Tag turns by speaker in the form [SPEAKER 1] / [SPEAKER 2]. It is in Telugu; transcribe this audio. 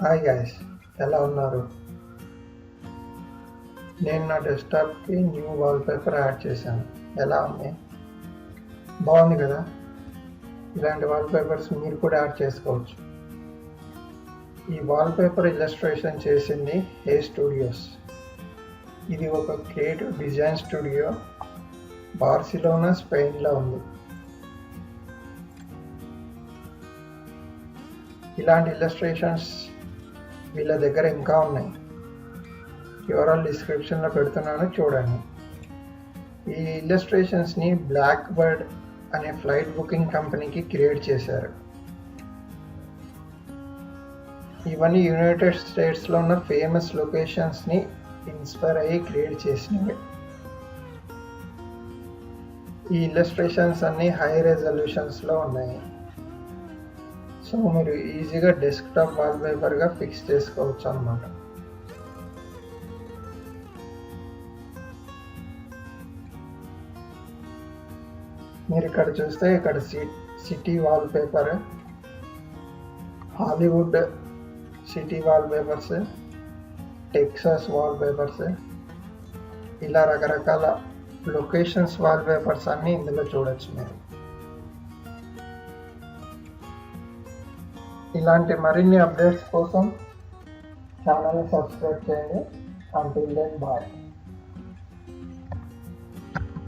[SPEAKER 1] హాయ్ గైస్, ఎలా ఉన్నారు? నేను నా డెస్క్టాప్కి న్యూ వాల్పేపర్ యాడ్ చేశాను. ఎలా ఉంది? బాగుంది కదా? ఇలాంటి వాల్పేపర్స్ మీరు కూడా యాడ్ చేసుకోవచ్చు. ఈ వాల్పేపర్ ఇల్లస్ట్రేషన్ చేసింది HeyStudios. ఇది ఒక క్రియేటివ్ డిజైన్ స్టూడియో, బార్సిలోనా, స్పెయిన్లో ఉంది. ఇలాంటి ఇల్లస్ట్రేషన్స్ వీళ్ళ దగ్గర ఇంకా ఉన్నాయి. URL డిస్క్రిప్షన్లో పెడుతున్నాను, చూడండి. ఈ ఇల్లస్ట్రేషన్స్ని బ్లాక్ బర్డ్ అనే ఫ్లైట్ బుకింగ్ కంపెనీకి క్రియేట్ చేశారు. ఇవన్నీ యునైటెడ్ స్టేట్స్లో ఉన్న ఫేమస్ లొకేషన్స్ని ఇన్స్పైర్ అయ్యి క్రియేట్ చేసినవి. ఈ ఇల్లస్ట్రేషన్స్ అన్నీ హై రెజల్యూషన్స్లో ఉన్నాయి. సో మీరు ఈజీగా డెస్క్టాప్ వాల్పేపర్గా ఫిక్స్ చేసుకోవచ్చు అన్నమాట. మీరు ఇక్కడ చూస్తే ఇక్కడ city wallpaper, Hollywood city wallpapers, Texas wallpapers, ఇలా రకరకాల లొకేషన్స్ వాల్పేపర్స్ అన్నీ ఇందులో చూడొచ్చు మీరు. ఇలాంటి మరిన్ని అప్డేట్స్ కోసం ఛానల్ని సబ్స్క్రైబ్ చేయండి. Until then bye.